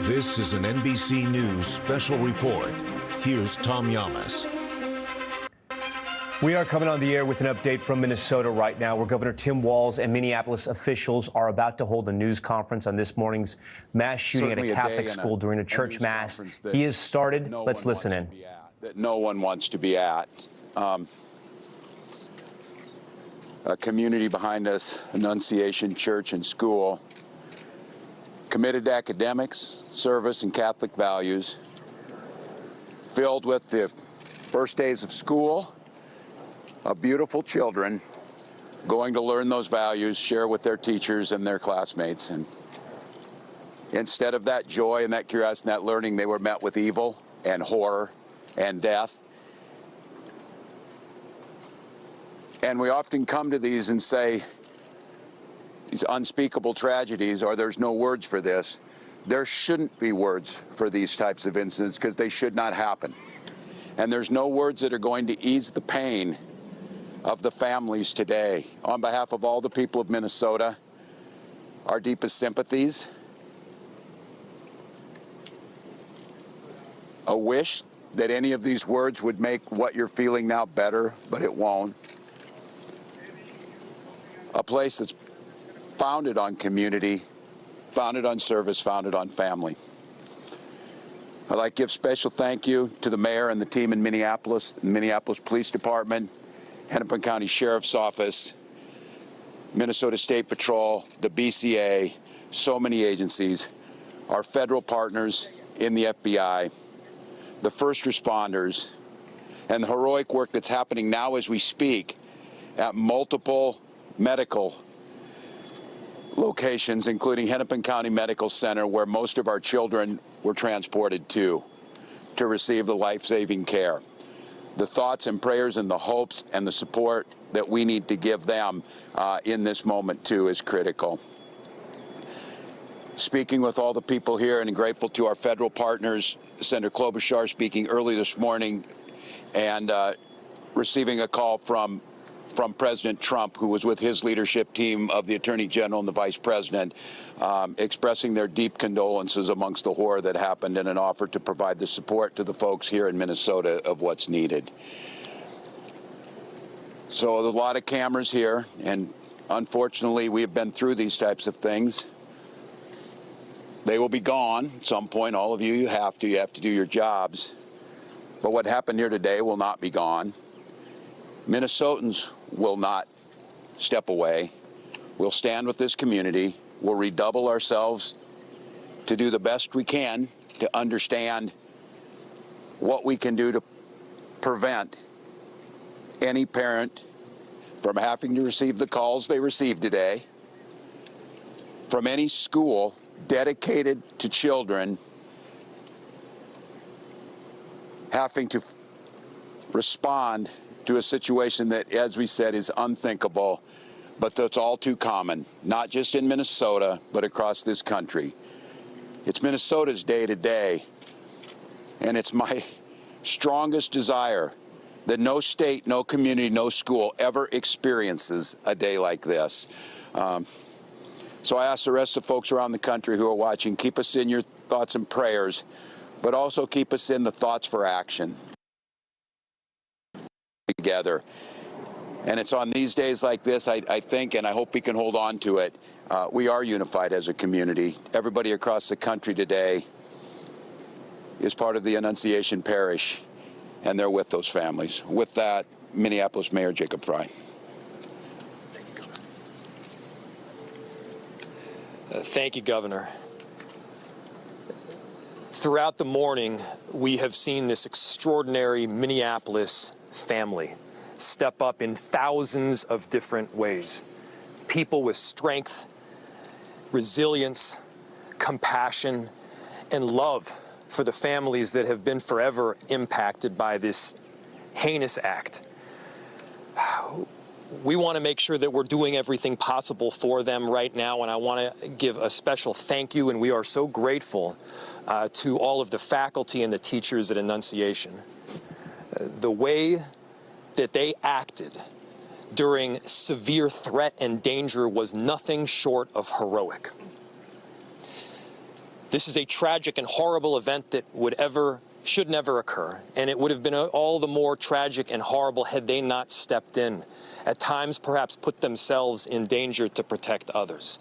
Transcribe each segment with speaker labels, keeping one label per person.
Speaker 1: This is an NBC News special report. Here's Tom Yamas.
Speaker 2: We are coming on the air with an update from Minnesota right now, where Governor Tim Walz and Minneapolis officials are about to hold a news conference on this morning's mass shooting at a Catholic school during a church mass. He has started. Let's listen in.
Speaker 3: That no one wants to be at. A community behind us, Annunciation Church and School, committed to academics, service, and Catholic values, filled with the first days of school of beautiful children going to learn those values, share with their teachers and their classmates. And instead of that joy and that curiosity and that learning, they were met with evil and horror and death. And we often come to these and say, these unspeakable tragedies, or there's no words for this. There shouldn't be words for these types of incidents because they should not happen. And there's no words that are going to ease the pain of the families today. On behalf of all the people of Minnesota, our deepest sympathies. A wish that any of these words would make what you're feeling now better, but it won't. A place that's founded on community, founded on service, founded on family. I'd like to give special thank you to the mayor and the team in Minneapolis, the Minneapolis Police Department, Hennepin County Sheriff's Office, Minnesota State Patrol, the BCA, so many agencies, our federal partners in the FBI, the first responders, and the heroic work that's happening now as we speak at multiple medical locations, including Hennepin County Medical Center, where most of our children were transported to receive the life-saving care. The thoughts and prayers and the hopes and the support that we need to give them in this moment, too, is critical. Speaking with all the people here and grateful to our federal partners, Senator Klobuchar speaking early this morning and receiving a call from President Trump, who was with his leadership team of the Attorney General and the Vice President, expressing their deep condolences amongst the horror that happened and an offer to provide the support to the folks here in Minnesota of what's needed. So there's a lot of cameras here, and unfortunately we have been through these types of things. They will be gone at some point. All of you, you have to do your jobs. But what happened here today will not be gone. Minnesotans will not step away. We'll stand with this community. We'll redouble ourselves to do the best we can to understand what we can do to prevent any parent from having to receive the calls they received today, from any school dedicated to children having to respond to a situation that, as we said, is unthinkable, but that's all too common, not just in Minnesota, but across this country. It's Minnesota's day today, and it's my strongest desire that no state, no community, no school ever experiences a day like this. So I ask the rest of the folks around the country who are watching, keep us in your thoughts and prayers, but also keep us in the thoughts for action together. And it's on these days like this, I think, and I hope we can hold on to it. We are unified as a community. Everybody across the country today is part of the Annunciation Parish, and they're with those families. With that, Minneapolis Mayor Jacob Frey.
Speaker 4: Thank you, Governor. Throughout the morning, we have seen this extraordinary Minneapolis family step up in thousands of different ways. People with strength, resilience, compassion, and love for the families that have been forever impacted by this heinous act. We want to make sure that we're doing everything possible for them right now, and I want to give a special thank you, and we are so grateful to all of the faculty and the teachers at Annunciation. The way that they acted during severe threat and danger was nothing short of heroic. This is a tragic and horrible event that should never occur, and it would have been all the more tragic and horrible had they not stepped in, at times perhaps put themselves in danger to protect others.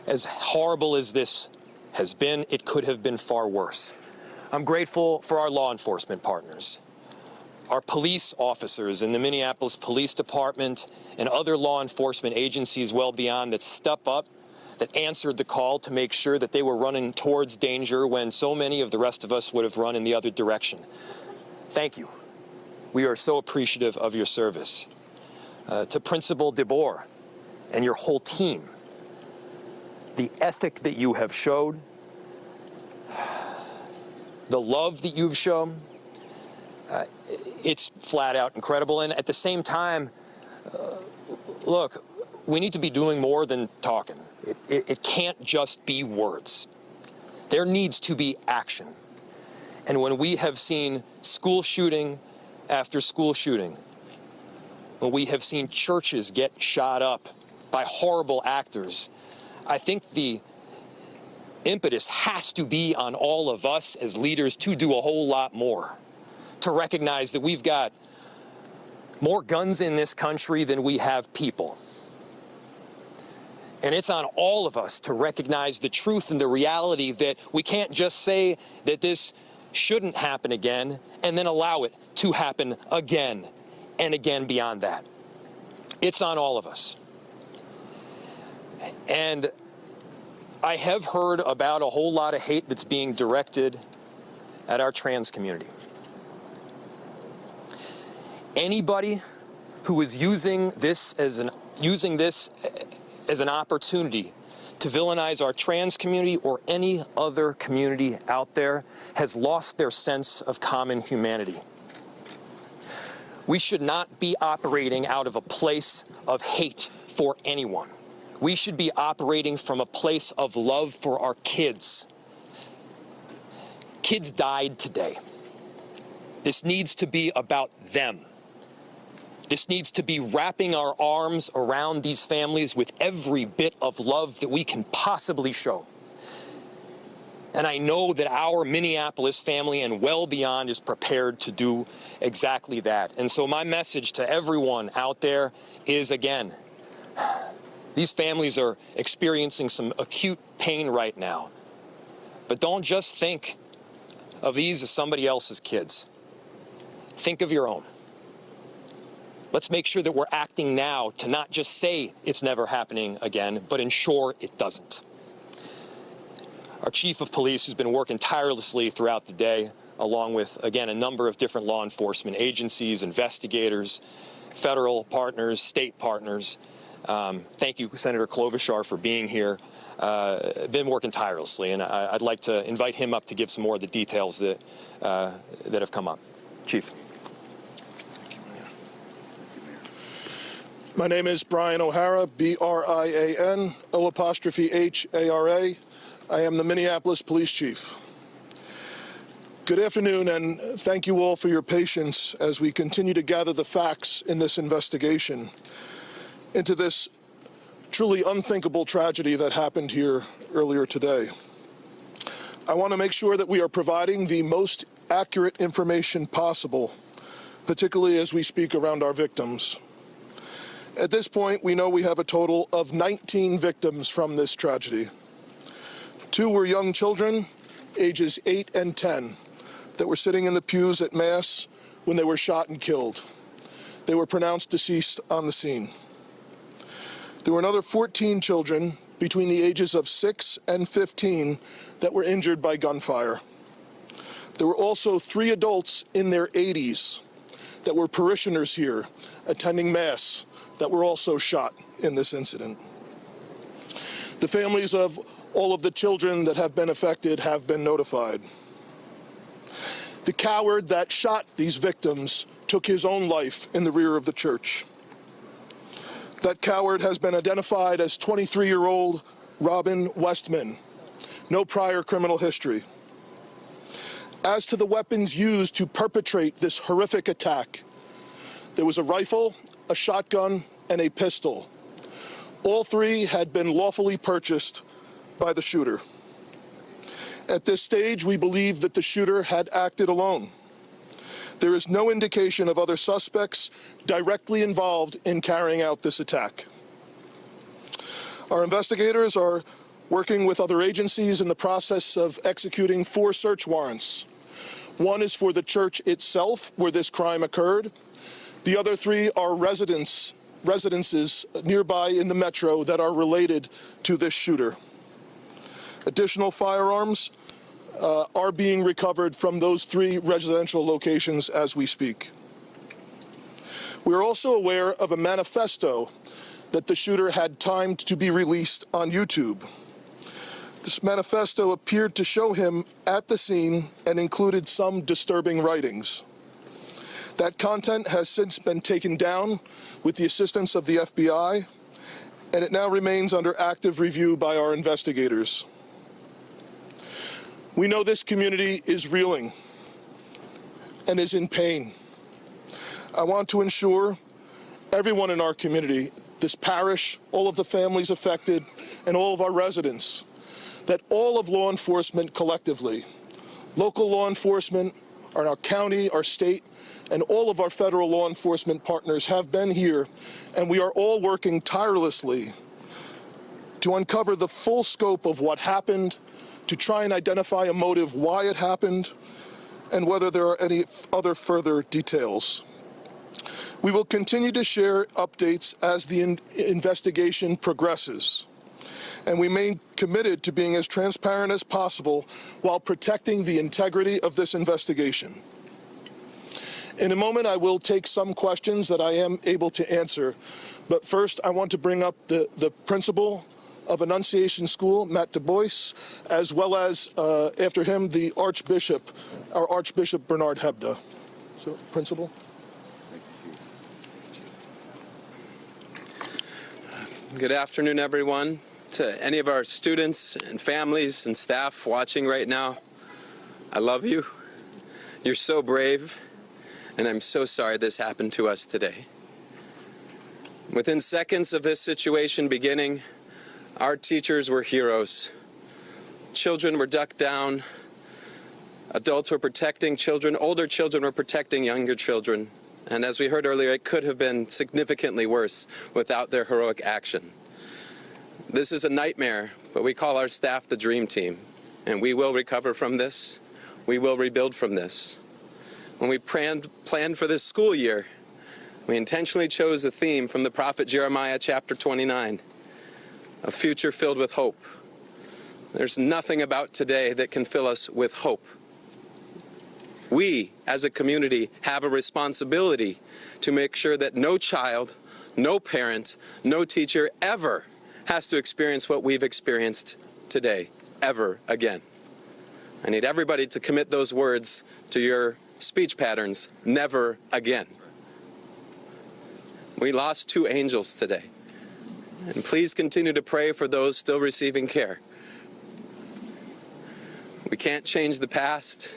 Speaker 4: As horrible as this has been, it could have been far worse. I'm grateful for our law enforcement partners, our police officers in the Minneapolis Police Department and other law enforcement agencies well beyond that step up, that answered the call to make sure that they were running towards danger when so many of the rest of us would have run in the other direction. Thank you. We are so appreciative of your service. To Principal DeBoer and your whole team, the ethic that you have showed, the love that you've shown, it's flat out incredible. And at the same time, look, we need to be doing more than talking. It can't just be words. There needs to be action. And when we have seen school shooting after school shooting, when we have seen churches get shot up by horrible actors, I think the impetus has to be on all of us as leaders to do a whole lot more, to recognize that we've got more guns in this country than we have people. And it's on all of us to recognize the truth and the reality that we can't just say that this shouldn't happen again and then allow it to happen again and again beyond that. It's on all of us. And I have heard about a whole lot of hate that's being directed at our trans community. Anybody who is using this as an opportunity to villainize our trans community or any other community out there has lost their sense of common humanity. We should not be operating out of a place of hate for anyone. We should be operating from a place of love for our kids. Kids died today. This needs to be about them. This needs to be wrapping our arms around these families with every bit of love that we can possibly show. And I know that our Minneapolis family and well beyond is prepared to do exactly that. And so my message to everyone out there is, again, these families are experiencing some acute pain right now. But don't just think of these as somebody else's kids. Think of your own. Let's make sure that we're acting now to not just say it's never happening again, but ensure it doesn't. Our chief of police, who's been working tirelessly throughout the day, along with, again, a number of different law enforcement agencies, investigators, federal partners, state partners. Thank you, Senator Klobuchar, for being here. Been working tirelessly, and I'd like to invite him up to give some more of the details that have come up. Chief.
Speaker 5: My name is Brian O'Hara, B-R-I-A-N, O''H-A-R-A. I am the Minneapolis Police Chief. Good afternoon, and thank you all for your patience as we continue to gather the facts in this investigation into this truly unthinkable tragedy that happened here earlier today. I want to make sure that we are providing the most accurate information possible, particularly as we speak around our victims. At this point, we know we have a total of 19 victims from this tragedy. 2 were young children, ages 8 and 10, that were sitting in the pews at Mass when they were shot and killed. They were pronounced deceased on the scene. There were another 14 children between the ages of 6 and 15 that were injured by gunfire. There were also 3 adults in their 80s that were parishioners here attending Mass that were also shot in this incident. The families of all of the children that have been affected have been notified. The coward that shot these victims took his own life in the rear of the church. That coward has been identified as 23-year-old Robin Westman. No prior criminal history. As to the weapons used to perpetrate this horrific attack, there was a rifle, a shotgun, and a pistol. All 3 had been lawfully purchased by the shooter. At this stage, we believe that the shooter had acted alone. There is no indication of other suspects directly involved in carrying out this attack. Our investigators are working with other agencies in the process of executing 4 search warrants. One is for the church itself, where this crime occurred. The other 3 are residences nearby in the metro that are related to this shooter. Additional firearms are being recovered from those 3 residential locations as we speak. We are also aware of a manifesto that the shooter had timed to be released on YouTube. This manifesto appeared to show him at the scene and included some disturbing writings. That content has since been taken down with the assistance of the FBI, and it now remains under active review by our investigators. We know this community is reeling and is in pain. I want to ensure everyone in our community, this parish, all of the families affected, and all of our residents, that all of law enforcement collectively, local law enforcement, our county, our state, and all of our federal law enforcement partners have been here, and we are all working tirelessly to uncover the full scope of what happened, to try and identify a motive why it happened, and whether there are any other further details. We will continue to share updates as the investigation progresses, and we remain committed to being as transparent as possible while protecting the integrity of this investigation. In a moment, I will take some questions that I am able to answer, but first I want to bring up the principal of Annunciation School, Matt Du Bois, as well as, after him, the Archbishop, our Archbishop Bernard Hebda. So, Principal.
Speaker 6: Good afternoon, everyone. To any of our students and families and staff watching right now, I love you. You're so brave, and I'm so sorry this happened to us today. Within seconds of this situation beginning, our teachers were heroes. Children were ducked down. Adults were protecting children. Older children were protecting younger children. And as we heard earlier, it could have been significantly worse without their heroic action. This is a nightmare, but we call our staff the Dream Team. And we will recover from this. We will rebuild from this. When we planned for this school year, we intentionally chose a theme from the prophet Jeremiah chapter 29. A future filled with hope. There's nothing about today that can fill us with hope. We, as a community, have a responsibility to make sure that no child, no parent, no teacher ever has to experience what we've experienced today, ever again. I need everybody to commit those words to your speech patterns, never again. We lost 2 angels today. And please continue to pray for those still receiving care. We can't change the past,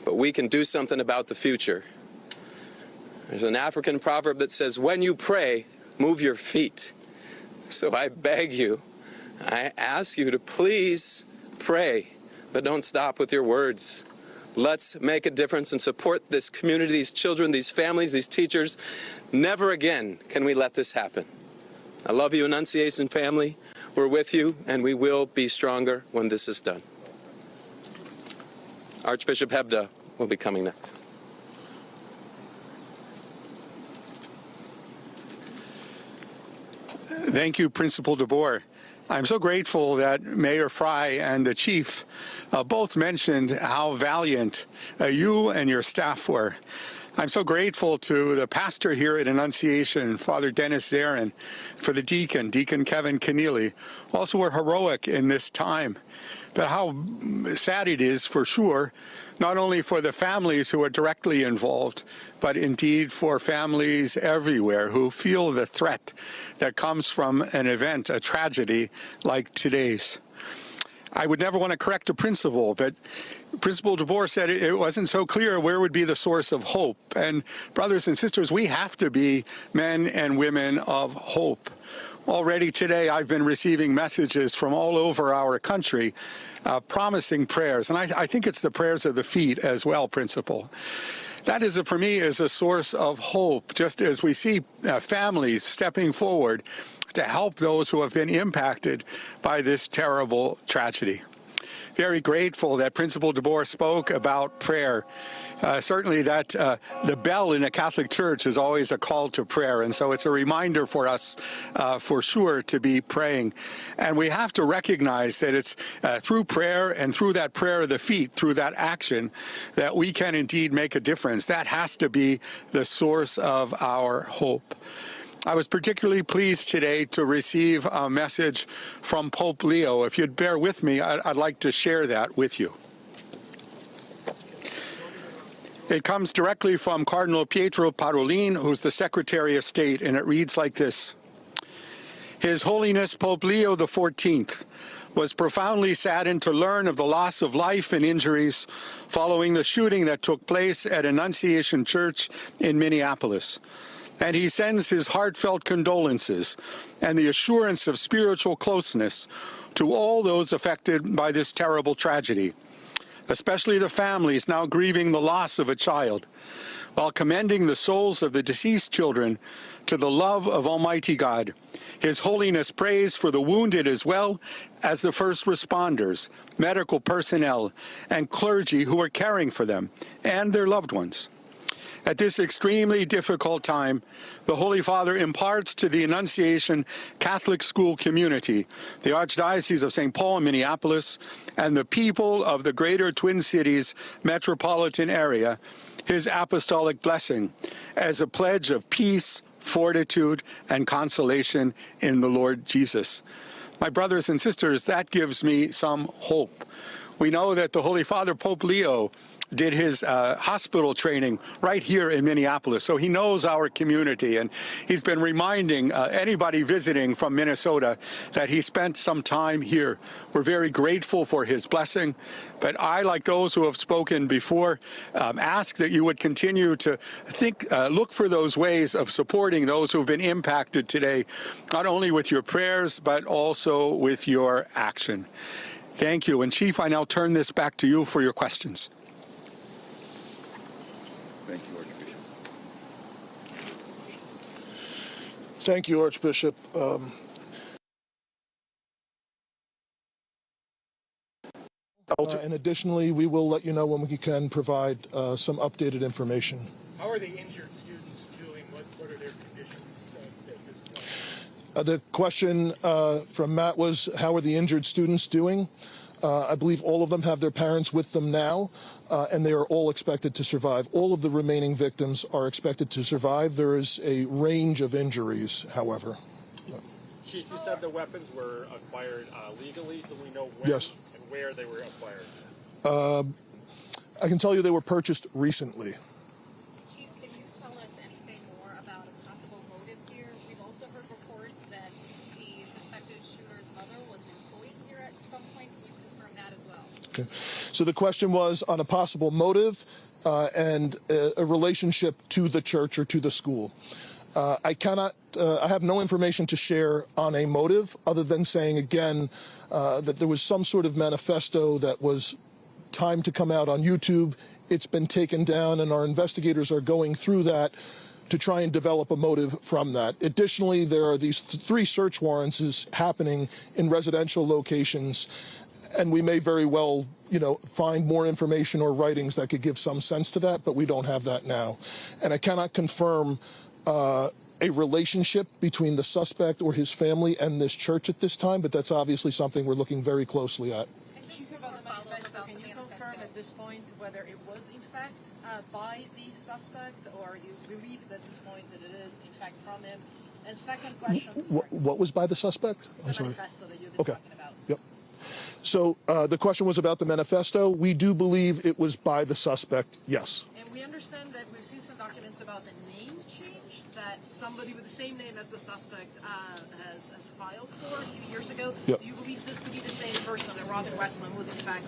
Speaker 6: but we can do something about the future. There's an African proverb that says, when you pray, move your feet. So I beg you, I ask you to please pray, but don't stop with your words. Let's make a difference and support this community, these children, these families, these teachers. Never again can we let this happen. I love you, Annunciation family. We're with you, and we will be stronger when this is done. Archbishop Hebda will be coming next.
Speaker 7: Thank you, Principal Du Bois. I'm so grateful that Mayor Fry and the Chief both mentioned how valiant you and your staff were. I'm so grateful to the pastor here at Annunciation, Father Dennis Zarin, for the deacon, Deacon Kevin Keneally, also were heroic in this time. But how sad it is, for sure, not only for the families who are directly involved, but indeed for families everywhere who feel the threat that comes from an event, a tragedy like today's. I would never want to correct a principal, but Principal Du Bois said it wasn't so clear where would be the source of hope. And brothers and sisters, we have to be men and women of hope. Already today, I've been receiving messages from all over our country promising prayers. And I think it's the prayers of the feet as well, Principal. That is, for me, is a source of hope, just as we see families stepping forward to help those who have been impacted by this terrible tragedy. Very grateful that Principal DeBoer spoke about prayer. Certainly that the bell in a Catholic church is always a call to prayer, and so it's a reminder for us for sure to be praying. And we have to recognize that it's through prayer and through that prayer of the feet, through that action, that we can indeed make a difference. That has to be the source of our hope. I was particularly pleased today to receive a message from Pope Leo. If you'd bear with me, I'd like to share that with you. It comes directly from Cardinal Pietro Parolin, who's the Secretary of State, and it reads like this. His Holiness Pope Leo XIV was profoundly saddened to learn of the loss of life and injuries following the shooting that took place at Annunciation Church in Minneapolis. And he sends his heartfelt condolences and the assurance of spiritual closeness to all those affected by this terrible tragedy, especially the families now grieving the loss of a child, while commending the souls of the deceased children to the love of Almighty God. His Holiness prays for the wounded as well as the first responders, medical personnel, and clergy who are caring for them and their loved ones. At this extremely difficult time, the Holy Father imparts to the Annunciation Catholic school community, the Archdiocese of St. Paul and Minneapolis, and the people of the greater Twin Cities metropolitan area, his apostolic blessing as a pledge of peace, fortitude, and consolation in the Lord Jesus. My brothers and sisters, that gives me some hope. We know that the Holy Father, Pope Leo, did his hospital training right here in Minneapolis. So he knows our community, and he's been reminding anybody visiting from Minnesota that he spent some time here. We're very grateful for his blessing, but I, like those who have spoken before, ask that you would continue to look for those ways of supporting those who've been impacted today, not only with your prayers, but also with your action. Thank you. And Chief, I now turn this back to you for your questions.
Speaker 5: Thank you, Archbishop. And additionally, we will let you know when we can provide some updated information.
Speaker 8: How are the injured students doing? What are their conditions at this point?
Speaker 5: The question from Matt was, how are the injured students doing? I believe all of them have their parents with them now, and they are all expected to survive. All of the remaining victims are expected to survive. There is a range of injuries, however.
Speaker 8: Chief, you said the weapons were acquired legally. Do we know when
Speaker 5: Yes.
Speaker 8: and where they were acquired?
Speaker 5: I can tell you they were purchased recently.
Speaker 9: Chief, can you tell us anything more about a possible motive here? We've also heard reports that the suspected shooter's mother was employed here at some point. Can you confirm that as well?
Speaker 5: Okay. So the question was on a possible motive and a relationship to the church or to the school. I have no information to share on a motive other than saying again that there was some sort of manifesto that was timed to come out on YouTube. It's been taken down, and our investigators are going through that to try and develop a motive from that. Additionally, there are these 3 search warrants happening in residential locations, and we may very well, find more information or writings that could give some sense to that, but we don't have that now. And I cannot confirm a relationship between the suspect or his family and this church at this time, but that's obviously something we're looking very closely at.
Speaker 10: Can you confirm at this point whether it was in fact by the suspect, or you believe at this point that it is in fact from him? And second question.
Speaker 5: What was by the suspect? I'm sorry.
Speaker 10: Manifesto that you've been talking about.
Speaker 5: Yep. So the question was about the manifesto. We do believe it was by the suspect, yes.
Speaker 10: And we understand that we've seen some documents about a name change that somebody with the same name as the suspect has filed for a few years ago.
Speaker 5: Yep.
Speaker 10: Do you believe this to be the same person, that Robin Westman was in fact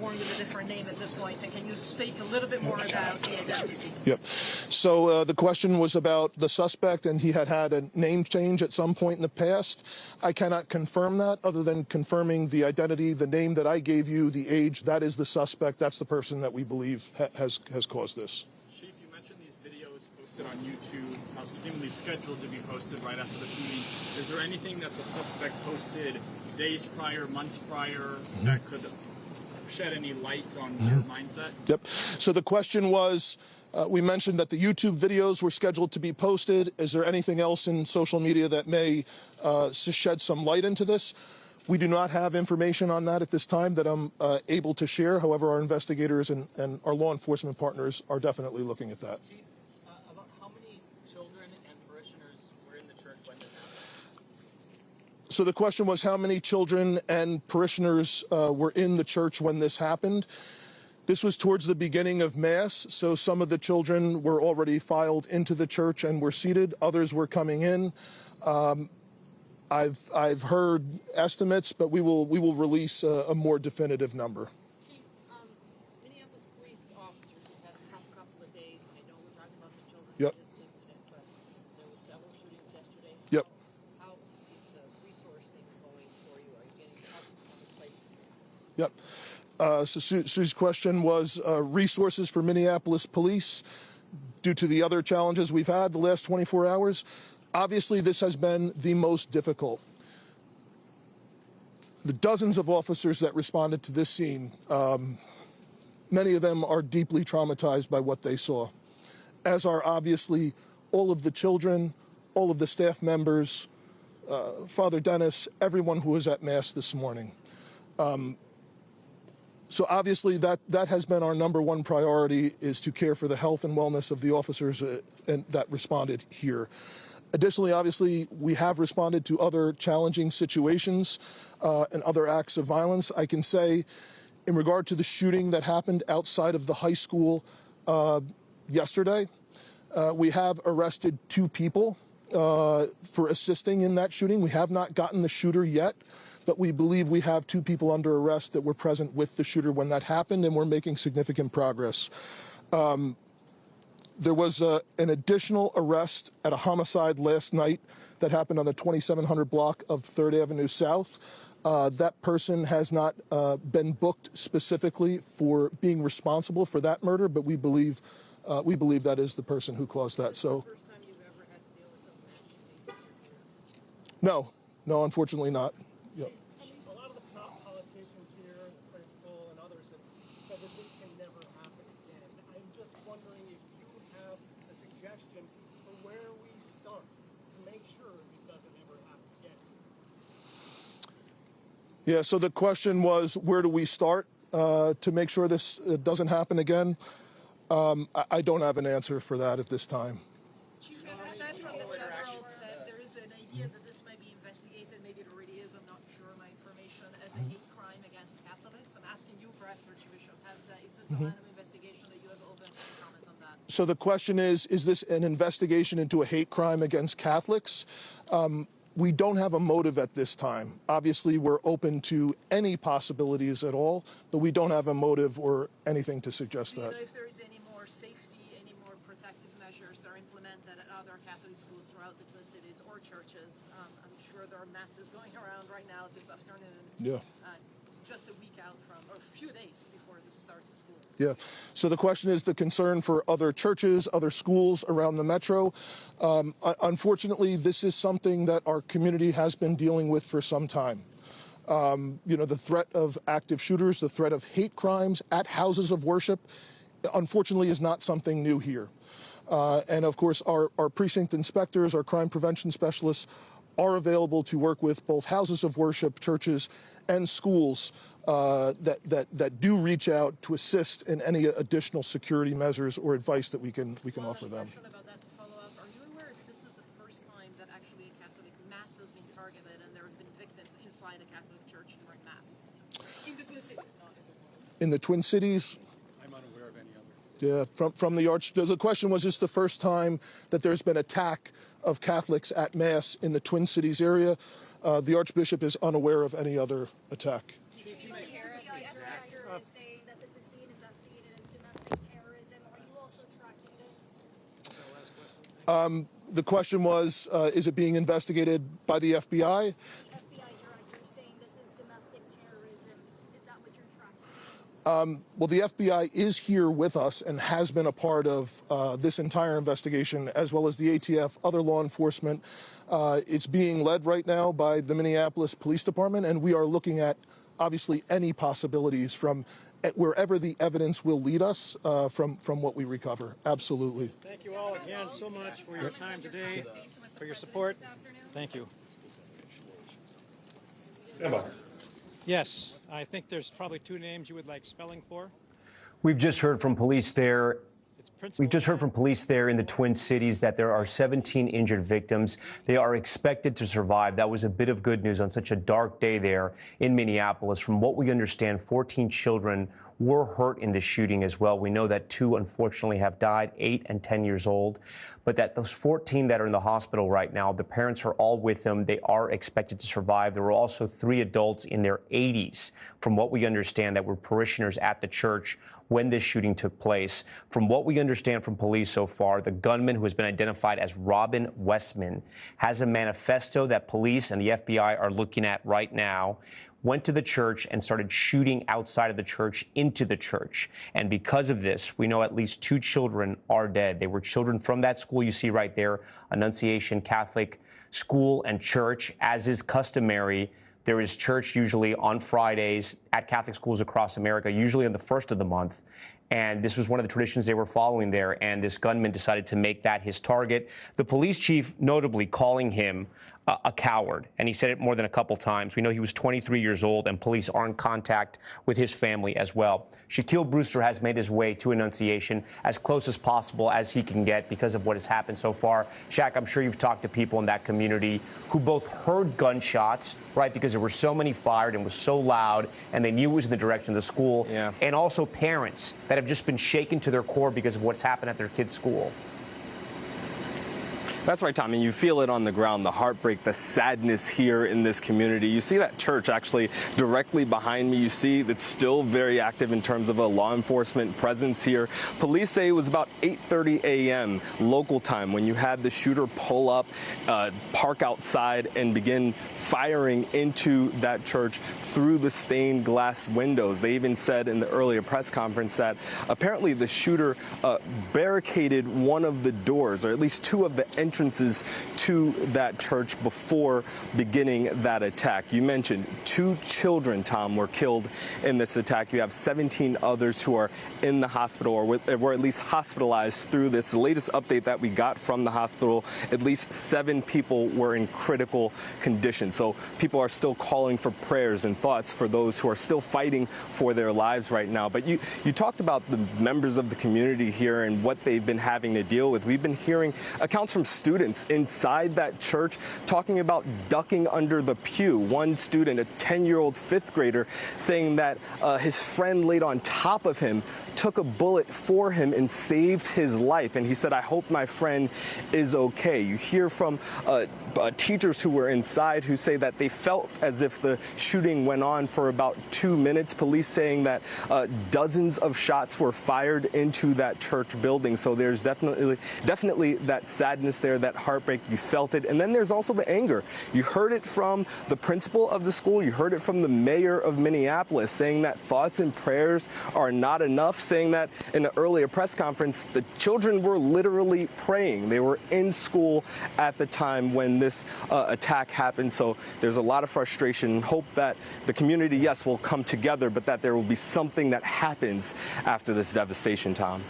Speaker 10: born with a different name at this point, and can you speak a little bit more about the identity?
Speaker 5: Yep. So the question was about the suspect, and he had a name change at some point in the past. I cannot confirm that, other than confirming the identity, the name that I gave you, the age. That is the suspect. That's the person that we believe has caused this.
Speaker 8: Chief, you mentioned these videos posted on YouTube, seemingly scheduled to be posted right after the shooting. Is there anything that the suspect posted days prior, months prior, that could shed any light on your mindset?
Speaker 5: Yep. So the question was, we mentioned that the YouTube videos were scheduled to be posted. Is there anything else in social media that may shed some light into this? We do not have information on that at this time that I'm able to share. However, our investigators and our law enforcement partners are definitely looking at that.
Speaker 11: About how many children and parishioners were in the church when this happened?
Speaker 5: So the question was how many children and parishioners were in the church when this happened. This was towards the beginning of Mass, so some of the children were already filed into the church and were seated. Others were coming in. I've heard estimates, but we will release a more definitive number.
Speaker 10: Chief, Minneapolis police officers have had a tough couple of days. I know we're talking about the children
Speaker 5: Yep.
Speaker 10: in this incident, but there were several shootings yesterday.
Speaker 5: Yep.
Speaker 10: How is the resource thing going for you? Are you getting help from other places?
Speaker 5: Yep. So Sue's question was resources for Minneapolis police due to the other challenges we've had the last 24 hours. Obviously, this has been the most difficult. The dozens of officers that responded to this scene, many of them are deeply traumatized by what they saw, as are obviously all of the children, all of the staff members, Father Dennis, everyone who was at Mass this morning. So obviously that has been our number one priority, is to care for the health and wellness of the officers that responded here. Additionally, obviously, we have responded to other challenging situations and other acts of violence. I can say, in regard to the shooting that happened outside of the high school yesterday, we have arrested 2 people for assisting in that shooting. We have not gotten the shooter yet, but we believe we have 2 people under arrest that were present with the shooter when that happened, and we're making significant progress. There was an additional arrest at a homicide last night that happened on the 2700 block of 3rd Avenue South. That person has not been booked specifically for being responsible for that murder, but we believe that is the person who caused that. So,
Speaker 10: First time you've ever had to deal with a mass shooting?
Speaker 5: No, unfortunately not. Yep.
Speaker 8: A lot of the politicians here, the principal and others have said that this can never happen again. I'm just wondering if you have a suggestion for where we start to make sure this doesn't ever happen again.
Speaker 5: Yeah, so the question was, where do we start to make sure this doesn't happen again? I don't have an answer for that at this time.
Speaker 10: Chief, you said from the federals that there is an idea that this may be investigated, maybe it already is, I'm not sure my information, as a hate crime against Catholics. I'm asking you, perhaps, Archbishop, is this a line of investigation that you have open? Can you comment on that?
Speaker 5: So the question is this an investigation into a hate crime against Catholics? We don't have a motive at this time. Obviously, we're open to any possibilities at all, but we don't have a motive or anything to suggest that.
Speaker 10: Do you know if there is any more safety, any more protective measures that are implemented at other Catholic schools throughout the Twin Cities or churches? I'm sure there are masses going around right now this afternoon.
Speaker 5: Yeah.
Speaker 10: It's just a week out from, or a few days before the start of school.
Speaker 5: Yeah. So the question is the concern for other churches, other schools around the metro. Unfortunately, this is something that our community has been dealing with for some time. The threat of active shooters, the threat of hate crimes at houses of worship, unfortunately, is not something new here. And of course, our precinct inspectors, our crime prevention specialists are available to work with both houses of worship, churches, and schools that do reach out to assist in any additional security measures or advice that we can offer them.
Speaker 10: About that to follow up. Are you aware if this is the first time that actually a Catholic mass has been targeted and there have been victims inside a Catholic church during mass? In the Twin Cities, not
Speaker 5: in the Twin Cities?
Speaker 8: I'm unaware of any other.
Speaker 5: Yeah, from the the question was, is this the first time that there's been attack of Catholics at Mass in the Twin Cities area? The Archbishop is unaware of any other attack. The question was, is it being investigated by the FBI? Well, the FBI is here with us and has been a part of this entire investigation, as well as the ATF, other law enforcement. It's being led right now by the Minneapolis Police Department, and we are looking at, obviously, any possibilities from wherever the evidence will lead us from what we recover. Absolutely.
Speaker 12: Thank you all again so much for your time today, for your support. Thank you.
Speaker 2: Emma.
Speaker 12: Yes, I think there's probably 2 names you would like spelling for.
Speaker 2: We've just heard from police there. We've just heard from police there in the Twin Cities that there are 17 injured victims. They are expected to survive. That was a bit of good news on such a dark day there in Minneapolis. From what we understand, 14 children were hurt in the shooting as well. We know that 2, unfortunately, have died, 8 and 10 years old. But that those 14 that are in the hospital right now, the parents are all with them. They are expected to survive. There were also 3 adults in their 80s, from what we understand, that were parishioners at the church when this shooting took place. From what we understand from police so far, the gunman, who has been identified as Robin Westman, has a manifesto that police and the FBI are looking at right now. Went to the church and started shooting outside of the church into the church. And because of this, we know at least 2 children are dead. They were children from that school you see right there, Annunciation Catholic School and Church. As is customary, there is church usually on Fridays at Catholic schools across America, usually on the 1st of the month. And this was one of the traditions they were following there. And this gunman decided to make that his target. The police chief notably calling him a coward. And he said it more than a couple times. We know he was 23 years old, and police are in contact with his family as well. Shaquille Brewster has made his way to Annunciation as close as possible as he can get because of what has happened so far. Shaq, I'm sure you've talked to people in that community who both heard gunshots, right, because there were so many fired and was so loud, and they knew it was in the direction of the school, and also parents that have just been shaken to their core because of what's happened at their kids' school.
Speaker 13: That's right, Tommy. You feel it on the ground, the heartbreak, the sadness here in this community. You see that church actually directly behind me. You see that's still very active in terms of a law enforcement presence here. Police say it was about 8:30 a.m. local time when you had the shooter pull up, park outside, and begin firing into that church through the stained glass windows. They even said in the earlier press conference that apparently the shooter barricaded one of the doors, or at least 2 of the entrances to that church before beginning that attack. You mentioned 2 children, Tom, were killed in this attack. You have 17 others who are in the hospital or were at least hospitalized through this. The latest update that we got from the hospital, at least 7 people were in critical condition. So people are still calling for prayers and thoughts for those who are still fighting for their lives right now. But you talked about the members of the community here and what they've been having to deal with. We've been hearing accounts from students inside that church talking about ducking under the pew. One student, a 10-year-old 5th grader, saying that his friend laid on top of him, took a bullet for him, and saved his life. And he said, "I hope my friend is okay." You hear from teachers who were inside who say that they felt as if the shooting went on for about 2 minutes. Police saying that dozens of shots were fired into that church building. So there's definitely that sadness there, that heartbreak. You felt it. And then there's also the anger. You heard it from the principal of the school. You heard it from the mayor of Minneapolis saying that thoughts and prayers are not enough, saying that in an earlier press conference, the children were literally praying. They were in school at the time when this attack happened. So there's a lot of frustration. Hope that the community, yes, will come together, but that there will be something that happens after this devastation, Tom.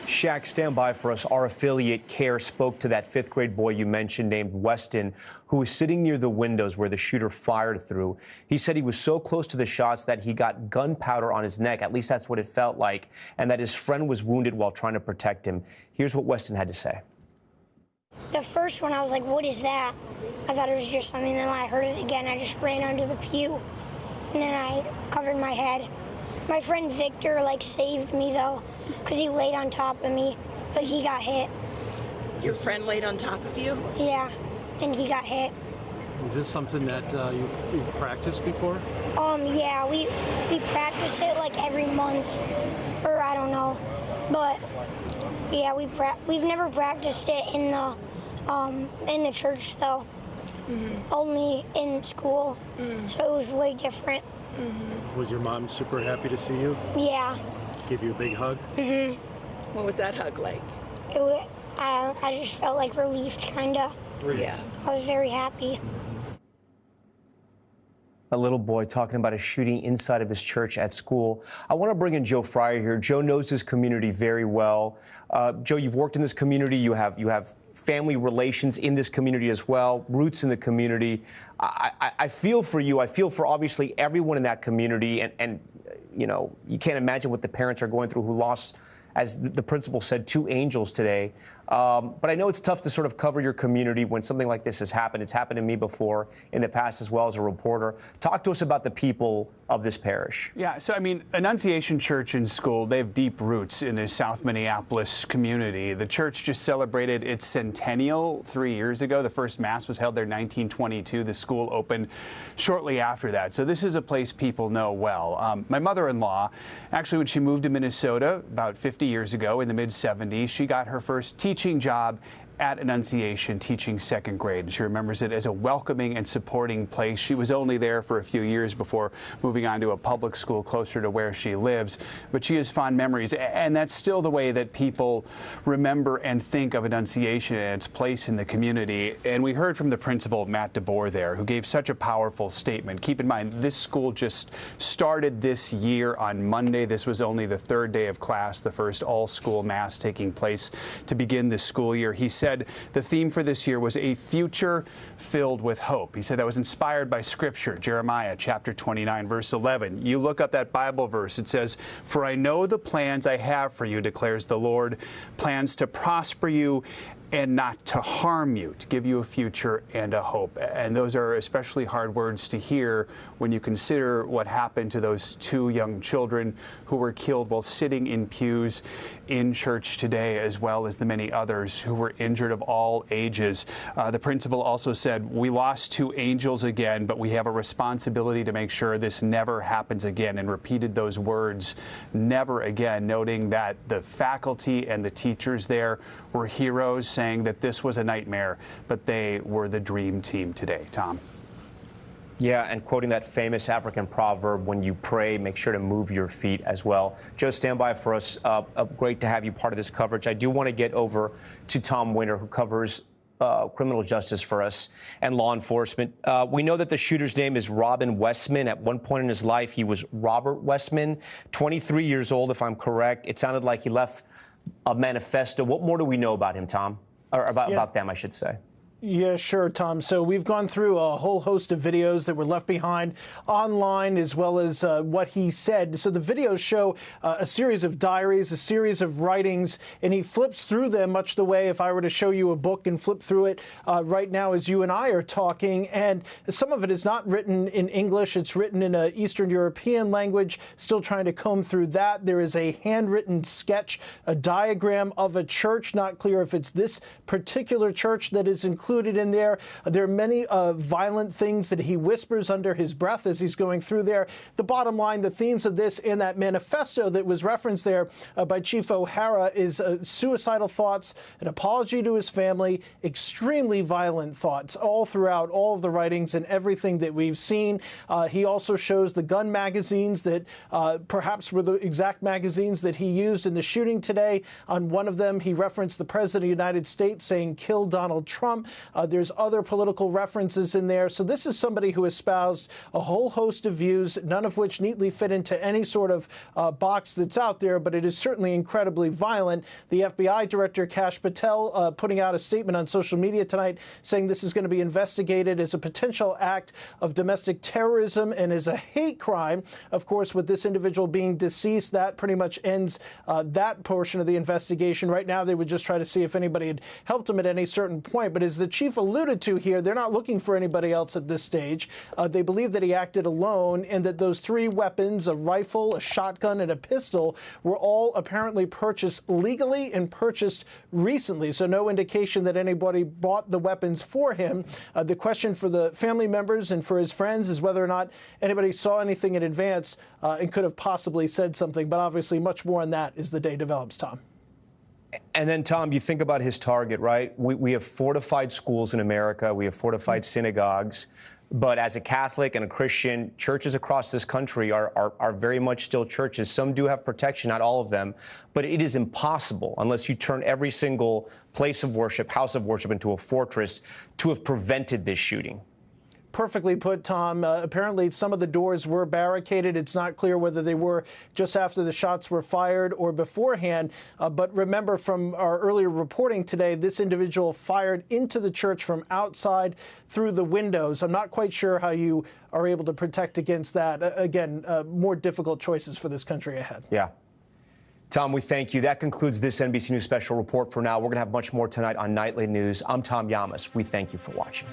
Speaker 2: Shaq, stand by for us. Our affiliate CARE spoke to that 5th grade boy you mentioned named Weston, who was sitting near the windows where the shooter fired through. He said he was so close to the shots that he got gunpowder on his neck. At least that's what it felt like. And that his friend was wounded while trying to protect him. Here's what Weston had to say.
Speaker 14: The first one, I was like, what is that? I thought it was just something. Then when I heard it again, I just ran under the pew. And then I covered my head. My friend Victor, saved me, though, because he laid on top of me, but he got hit.
Speaker 10: Your friend laid on top of you?
Speaker 14: Yeah, and he got hit.
Speaker 12: Is this something that you've practiced before?
Speaker 14: Yeah, we practice it, every month, or I don't know. But Yeah, we've never practiced it in the church though. Only in school, so it was way different.
Speaker 15: Was your mom super happy to see you?
Speaker 14: Yeah.
Speaker 15: Give you a big hug?
Speaker 16: What was that hug like?
Speaker 14: I just felt like relieved, kinda.
Speaker 16: Yeah.
Speaker 14: I was very happy.
Speaker 2: A little boy talking about a shooting inside of his church at school. I want to bring in Joe Fryer here. Joe knows this community very well. Joe, you've worked in this community. You have family relations in this community as well, roots in the community. I feel for you. I feel for obviously everyone in that community. And you know, you can't imagine what the parents are going through who lost, as the principal said, 2 angels today. But I know it's tough to sort of cover your community when something like this has happened. It's happened to me before in the past as well as a reporter. Talk to us about the people of this parish.
Speaker 17: Yeah, so I mean, Annunciation Church and School, they have deep roots in the South Minneapolis community. The church just celebrated its centennial 3 years ago. The first Mass was held there in 1922. The school opened shortly after that. So this is a place people know well. My mother-in-law, actually, when she moved to Minnesota about 50 years ago in the mid-70s, she got her first teaching job at Annunciation, teaching 2nd grade. And she remembers it as a welcoming and supporting place. She was only there for a few years before moving on to a public school closer to where she lives. But she has fond memories, and that's still the way that people remember and think of Annunciation and its place in the community. And we heard from the principal, Matt DeBoer, there, who gave such a powerful statement. Keep in mind, this school just started this year on Monday. This was only the 3rd day of class, the first all-school Mass taking place to begin this school year. He said the theme for this year was a future filled with hope. He said that was inspired by Scripture, Jeremiah chapter 29, verse 11. You look up that Bible verse. It says, "For I know the plans I have for you, declares the Lord, plans to prosper you and not to harm you, to give you a future and a hope." And those are especially hard words to hear when you consider what happened to those 2 young children who were killed while sitting in pews in church today, as well as the many others who were injured of all ages. The principal also said, "We lost 2 angels again, but we have a responsibility to make sure this never happens again," and repeated those words, "never again," noting that the faculty and the teachers there were heroes, saying that this was a nightmare, but they were the dream team today. Tom.
Speaker 2: Yeah, and quoting that famous African proverb, when you pray, make sure to move your feet as well. Joe, stand by for us. Great to have you part of this coverage. I do want to get over to Tom Winter, who covers criminal justice for us and law enforcement. We know that the shooter's name is Robin Westman. At one point in his life, he was Robert Westman, 23 years old, if I'm correct. It sounded like he left a manifesto. What more do we know about him, Tom? Or about them, I should say.
Speaker 8: Yeah, sure, Tom. So we've gone through a whole host of videos that were left behind online, as well as what he said. So the videos show a series of diaries, a series of writings, and he flips through them much the way if I were to show you a book and flip through it right now as you and I are talking. And some of it is not written in English. It's written in an Eastern European language, still trying to comb through that. There is a handwritten sketch, a diagram of a church. Not clear if it's this particular church that is included in there. There are many violent things that he whispers under his breath as he's going through there. The bottom line, the themes of this and that manifesto that was referenced there by Chief O'Hara is suicidal thoughts, an apology to his family, extremely violent thoughts all throughout all of the writings and everything that we've seen. He also shows the gun magazines that perhaps were the exact magazines that he used in the shooting today. On one of them, he referenced the President of the United States saying, "Kill Donald Trump." There's other political references in there. So this is somebody who espoused a whole host of views, none of which neatly fit into any sort of box that's out there, but it is certainly incredibly violent. The FBI Director, Kash Patel, putting out a statement on social media tonight saying this is going to be investigated as a potential act of domestic terrorism and as a hate crime. Of course, with this individual being deceased, that pretty much ends that portion of the investigation. Right now, they would just try to see if anybody had helped him at any certain point. But as the chief alluded to here, they're not looking for anybody else at this stage. They believe that he acted alone and that those 3 weapons, a rifle, a shotgun, and a pistol, were all apparently purchased legally and purchased recently. So no indication that anybody bought the weapons for him. The question for the family members and for his friends is whether or not anybody saw anything in advance and could have possibly said something. But obviously much more on that as the day develops, Tom.
Speaker 2: And then, Tom, you think about his target, right? We have fortified schools in America. We have fortified synagogues. But as a Catholic and a Christian, churches across this country are very much still churches. Some do have protection, not all of them. But it is impossible, unless you turn every single place of worship, house of worship, into a fortress, to have prevented this shooting.
Speaker 18: Perfectly put, Tom. Apparently, some of the doors were barricaded. It's not clear whether they were just after the shots were fired or beforehand. But remember from our earlier reporting today, this individual fired into the church from outside through the windows. I'm not quite sure how you are able to protect against that. Again, more difficult choices for this country ahead.
Speaker 2: Yeah. Tom, we thank you. That concludes this NBC News special report for now. We're going to have much more tonight on Nightly News. I'm Tom Llamas. We thank you for watching.